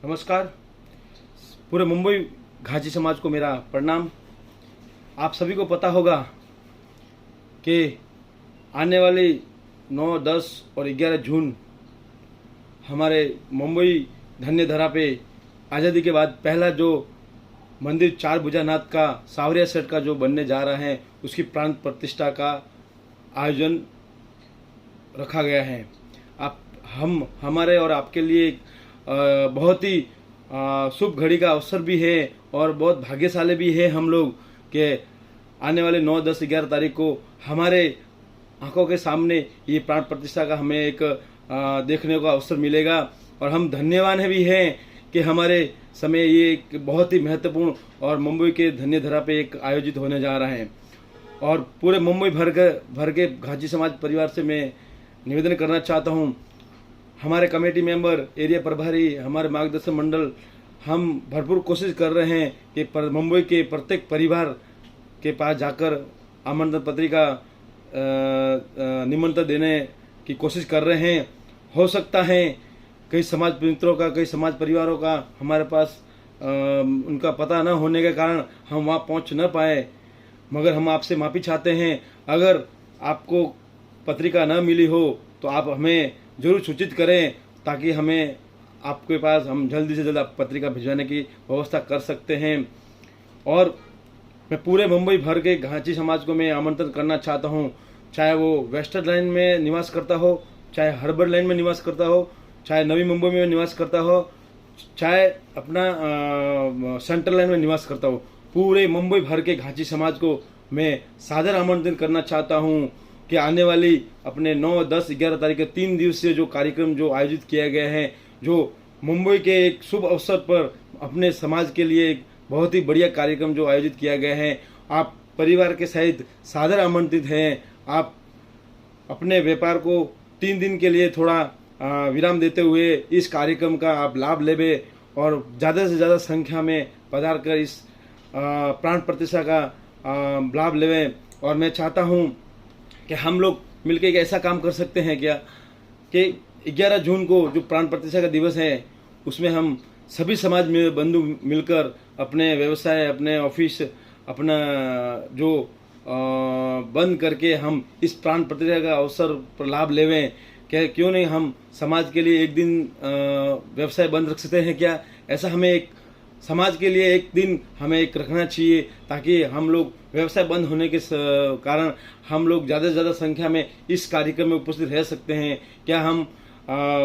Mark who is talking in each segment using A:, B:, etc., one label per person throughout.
A: नमस्कार। पूरे मुंबई घाची समाज को मेरा प्रणाम। आप सभी को पता होगा कि आने वाली 9, 10 और 11 जून हमारे मुंबई धन्यधरा पे आज़ादी के बाद पहला जो मंदिर चार भुजानाथ का सावरिया सेट का जो बनने जा रहा है, उसकी प्राण प्रतिष्ठा का आयोजन रखा गया है। आप हमारे और आपके लिए बहुत ही शुभ घड़ी का अवसर भी है और बहुत भाग्यशाली भी है हम लोग कि आने वाले 9, 10, 11 तारीख को हमारे आंखों के सामने ये प्राण प्रतिष्ठा का हमें एक देखने का अवसर मिलेगा। और हम धन्यवान भी हैं कि हमारे समय ये एक बहुत ही महत्वपूर्ण और मुंबई के धन्यधरा पे एक आयोजित होने जा रहा है। और पूरे मुंबई भर के घाची समाज परिवार से मैं निवेदन करना चाहता हूँ, हमारे कमेटी मेंबर, एरिया प्रभारी, हमारे मार्गदर्शन मंडल, हम भरपूर कोशिश कर रहे हैं कि मुंबई के प्रत्येक परिवार के पास जाकर आमंत्रण पत्रिका निमंत्रण देने की कोशिश कर रहे हैं। हो सकता है कई समाज मित्रों का, कई समाज परिवारों का हमारे पास उनका पता न होने के कारण हम वहाँ पहुँच न पाए, मगर हम आपसे माफ़ी चाहते हैं। अगर आपको पत्रिका न मिली हो तो आप हमें ज़रूर सूचित करें, ताकि हमें आपके पास हम जल्दी से जल्द आप पत्रिका भिजवाने की व्यवस्था कर सकते हैं। और मैं पूरे मुंबई भर के घाची समाज को मैं आमंत्रण करना चाहता हूँ, चाहे वो वेस्टर्न लाइन में निवास करता हो, चाहे हार्बर लाइन में निवास करता हो, चाहे नवी मुंबई में निवास करता हो, चाहे अपना सेंट्रल लाइन में निवास करता हो, पूरे मुंबई भर के घाची समाज को मैं सादर आमंत्रण करना चाहता हूँ कि आने वाली अपने 9, 10, 11 तारीख के 3 दिवसीय जो कार्यक्रम जो आयोजित किया गया है, जो मुंबई के एक शुभ अवसर पर अपने समाज के लिए एक बहुत ही बढ़िया कार्यक्रम जो आयोजित किया गया है, आप परिवार के सहित सादर आमंत्रित हैं। आप अपने व्यापार को 3 दिन के लिए थोड़ा विराम देते हुए इस कार्यक्रम का आप लाभ लेवे और ज़्यादा से ज़्यादा संख्या में पधार कर इस प्राण प्रतिष्ठा का लाभ लेवें। और मैं चाहता हूँ कि हम लोग मिलकर एक ऐसा काम कर सकते हैं क्या कि 11 जून को जो प्राण प्रतिष्ठा का दिवस है, उसमें हम सभी समाज में बंधु मिलकर अपने व्यवसाय, अपने ऑफिस, अपना जो बंद करके हम इस प्राण प्रतिष्ठा का अवसर पर लाभ लेवें। क्या क्यों नहीं हम समाज के लिए एक दिन व्यवसाय बंद रख सकते हैं क्या? ऐसा हमें एक समाज के लिए एक दिन हमें एक रखना चाहिए, ताकि हम लोग व्यवसाय बंद होने के कारण हम लोग ज़्यादा से ज़्यादा संख्या में इस कार्यक्रम में उपस्थित रह सकते हैं। क्या हम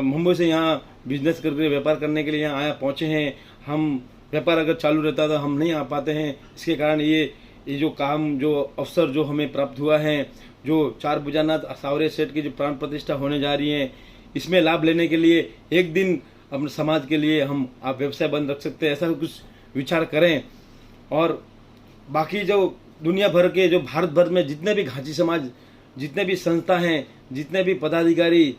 A: मुंबई से यहाँ बिजनेस करके व्यापार करने के लिए यहाँ आया पहुँचे हैं, हम व्यापार अगर चालू रहता तो हम नहीं आ पाते हैं। इसके कारण ये जो काम, जो अवसर जो हमें प्राप्त हुआ है, जो चार भुजानाथ सावरिया सेठ की जो प्राण प्रतिष्ठा होने जा रही है, इसमें लाभ लेने के लिए एक दिन अपने समाज के लिए हम आप व्यवसाय बंद रख सकते हैं। ऐसा कुछ विचार करें। और बाकी जो दुनिया भर के, जो भारत भर में जितने भी घाची समाज, जितने भी संस्था हैं, जितने भी पदाधिकारी,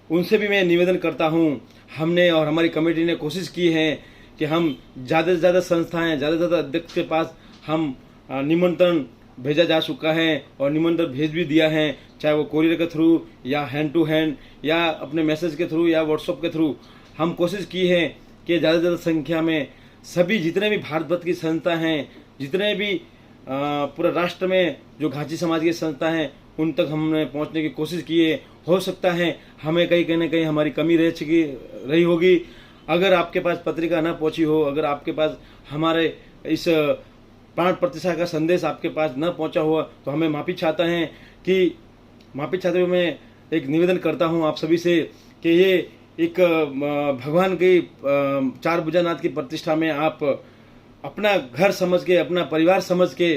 A: उनसे भी मैं निवेदन करता हूं, हमने और हमारी कमेटी ने कोशिश की है कि हम ज़्यादा से ज़्यादा संस्थाएं, ज़्यादा से ज़्यादा अध्यक्ष के पास हम निमंत्रण भेजा जा चुका है और निमंत्रण भेज भी दिया है, चाहे वो कोरियर के थ्रू या हैंड टू हैंड या अपने मैसेज के थ्रू या व्हाट्सएप के थ्रू। हम कोशिश की है कि ज़्यादा से ज़्यादा संख्या में सभी जितने भी भारत भर की संस्था हैं, जितने भी पूरे राष्ट्र में जो घाची समाज की संस्था हैं, उन तक हमने पहुंचने की कोशिश की है। हो सकता है हमें कहीं न कहीं हमारी कमी रही होगी। अगर आपके पास पत्रिका ना पहुंची हो, अगर आपके पास हमारे इस प्राण प्रतिष्ठा का संदेश आपके पास न पहुंचा हुआ, तो हमें माफ़ी चाहते हुए मैं एक निवेदन करता हूं आप सभी से कि ये एक भगवान की चार भुजानाथ की प्रतिष्ठा में आप अपना घर समझ के, अपना परिवार समझ के,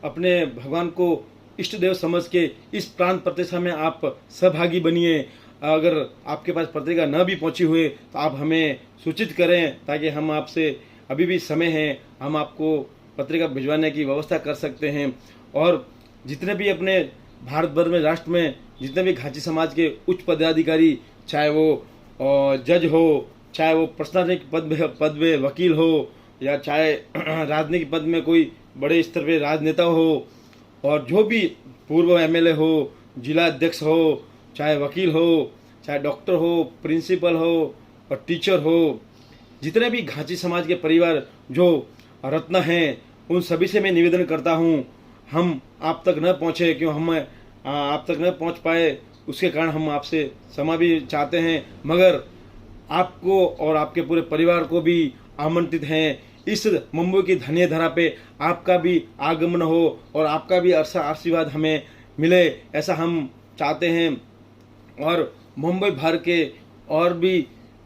A: अपने भगवान को इष्ट देव समझ के इस प्राण प्रतिष्ठा में आप सहभागी बनिए। अगर आपके पास पत्रिका न भी पहुंची हुई तो आप हमें सूचित करें, ताकि हम आपसे, अभी भी समय है, हम आपको पत्रिका भिजवाने की व्यवस्था कर सकते हैं। और जितने भी अपने भारत भर में, राष्ट्र में जितने भी घाची समाज के उच्च पदाधिकारी, चाहे वो जज हो, चाहे वो प्रशासनिक पद में वकील हो, या चाहे राजनीतिक पद में कोई बड़े स्तर पे राजनेता हो, और जो भी पूर्व एमएलए हो, जिला अध्यक्ष हो, चाहे वकील हो, चाहे डॉक्टर हो, प्रिंसिपल हो और टीचर हो, जितने भी घाची समाज के परिवार जो रत्न हैं, उन सभी से मैं निवेदन करता हूँ, हम आप तक न पहुँचे, क्यों हम आप तक न पहुँच पाए उसके कारण हम आपसे क्षमा भी चाहते हैं, मगर आपको और आपके पूरे परिवार को भी आमंत्रित हैं इस मुंबई की धन्य धरा पे आपका भी आगमन हो और आपका भी आशीर्वाद हमें मिले, ऐसा हम चाहते हैं। और मुंबई भर के और भी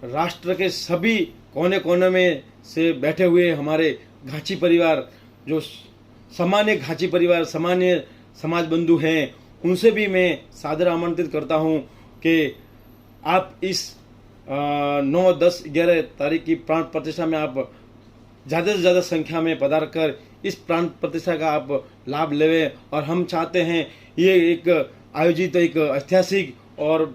A: राष्ट्र के सभी कोने कोने में से बैठे हुए हमारे घाची परिवार, जो सामान्य घाची परिवार, सामान्य समाज बंधु हैं, उनसे भी मैं सादर आमंत्रित करता हूं कि आप इस 9, 10, 11 तारीख की प्राण प्रतिष्ठा में आप ज़्यादा से ज़्यादा संख्या में पधार कर इस प्राण प्रतिष्ठा का आप लाभ लेवें। और हम चाहते हैं ये एक आयोजित एक ऐतिहासिक और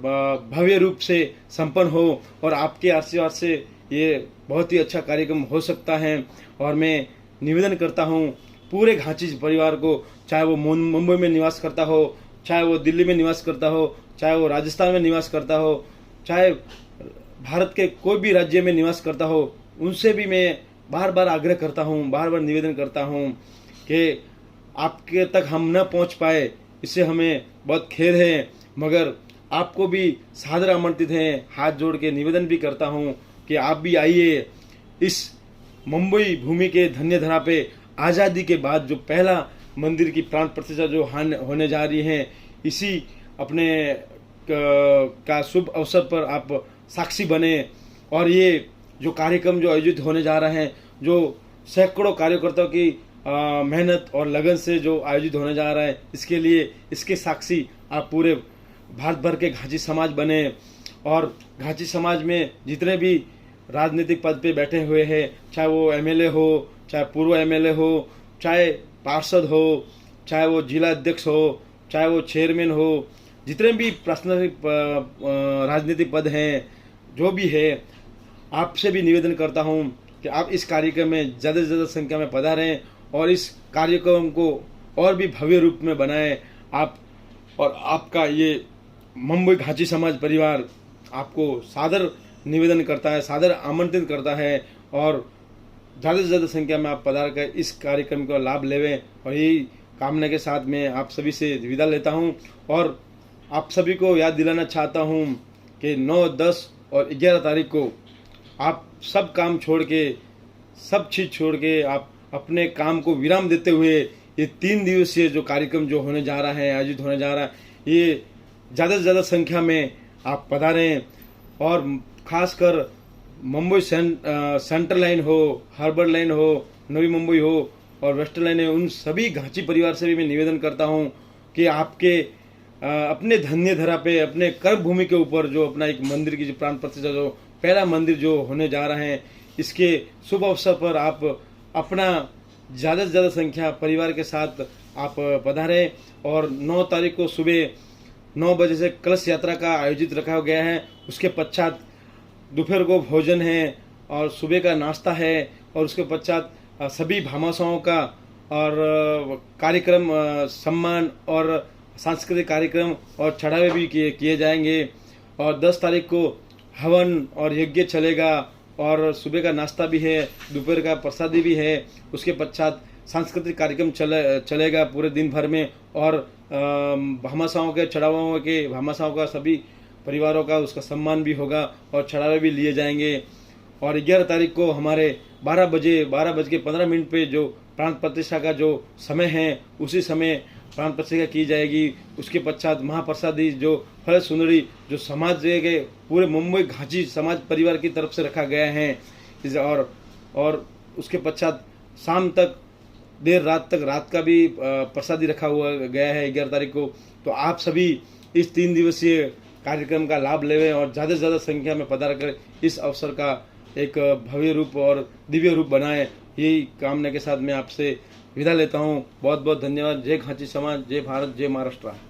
A: भव्य रूप से संपन्न हो और आपके आशीर्वाद से ये बहुत ही अच्छा कार्यक्रम हो सकता है। और मैं निवेदन करता हूँ पूरे घाची परिवार को, चाहे वो मुंबई में निवास करता हो, चाहे वो दिल्ली में निवास करता हो, चाहे वो राजस्थान में निवास करता हो, चाहे भारत के कोई भी राज्य में निवास करता हो, उनसे भी मैं बार बार आग्रह करता हूँ, बार बार निवेदन करता हूँ कि आपके तक हम न पहुँच पाए, इससे हमें बहुत खेद है, मगर आपको भी सादर आमंत्रित हैं। हाथ जोड़ के निवेदन भी करता हूँ कि आप भी आइए इस मुंबई भूमि के धन्य धरा पे आज़ादी के बाद जो पहला मंदिर की प्राण प्रतिष्ठा जो होने जा रही है, इसी अपने का शुभ अवसर पर आप साक्षी बने। और ये जो कार्यक्रम जो आयोजित होने जा रहे हैं, जो सैकड़ों कार्यकर्ताओं की मेहनत और लगन से जो आयोजित होने जा रहा है, इसके लिए इसके साक्षी आप पूरे भारत भर के घाची समाज बने। और घाची समाज में जितने भी राजनीतिक पद पे बैठे हुए हैं, चाहे वो एमएलए हो, चाहे पूर्व एमएलए हो, चाहे पार्षद हो, चाहे वो जिला अध्यक्ष हो, चाहे वो चेयरमैन हो, जितने भी प्रासंगिक राजनीतिक पद हैं, जो भी है, आपसे भी निवेदन करता हूं कि आप इस कार्यक्रम में ज़्यादा से ज़्यादा संख्या में पधारें और इस कार्यक्रम को और भी भव्य रूप में बनाएं। आप और आपका ये मुंबई घाची समाज परिवार आपको सादर निवेदन करता है, सादर आमंत्रित करता है और ज़्यादा से ज़्यादा संख्या में आप पधार कर इस कार्यक्रम का लाभ लेवें। और यही कामना के साथ मैं आप सभी से विदा लेता हूं और आप सभी को याद दिलाना चाहता हूं कि 9, 10 और 11 तारीख को आप सब काम छोड़ के, सब चीज़ छोड़ के आप अपने काम को विराम देते हुए ये 3 दिवसीय जो कार्यक्रम जो होने जा रहा है, आयोजित होने जा रहा है, ये ज़्यादा से ज़्यादा संख्या में आप पधारें। और खासकर मुंबई सेंट्रल लाइन हो, हार्बर लाइन हो, नवी मुंबई हो और वेस्टर्न लाइन है, उन सभी घाची परिवार से भी मैं निवेदन करता हूँ कि आपके अपने धन्य धरा पे, अपने कर्म भूमि के ऊपर जो अपना एक मंदिर की जो प्राण प्रतिष्ठा, जो पहला मंदिर जो होने जा रहा है, इसके शुभ अवसर पर आप अपना ज़्यादा से ज़्यादा संख्या परिवार के साथ आप पधारें। और 9 तारीख को सुबह 9 बजे से कलश यात्रा का आयोजित रखा गया है। उसके पश्चात दोपहर को भोजन है और सुबह का नाश्ता है और उसके पश्चात सभी भामाशाहों का और कार्यक्रम, सम्मान और सांस्कृतिक कार्यक्रम और चढ़ावे भी किए जाएंगे। और 10 तारीख को हवन और यज्ञ चलेगा और सुबह का नाश्ता भी है, दोपहर का प्रसादी भी है। उसके पश्चात सांस्कृतिक कार्यक्रम चलेगा पूरे दिन भर में और भामाशाहों के, चढ़ावों के, भामाशाहों का सभी परिवारों का उसका सम्मान भी होगा और चढ़ावे भी लिए जाएंगे। और 11 तारीख को हमारे 12:15 पे जो प्राण प्रतिष्ठा का जो समय है, उसी समय प्राण प्रतिष्ठा की जाएगी। उसके पश्चात महाप्रसादी जो फल सुंदरी जो समाज के पूरे मुंबई घाची समाज परिवार की तरफ से रखा गया है, और उसके पश्चात शाम तक, देर रात तक, रात का भी प्रसादी रखा हुआ गया है 11 तारीख को। तो आप सभी इस 3 दिवसीय कार्यक्रम का लाभ लेवें और ज़्यादा से ज़्यादा संख्या में पधार कर इस अवसर का एक भव्य रूप और दिव्य रूप बनाएं। यही कामना के साथ मैं आपसे विदा लेता हूँ। बहुत बहुत धन्यवाद। जय घाची समाज, जय भारत, जय महाराष्ट्र।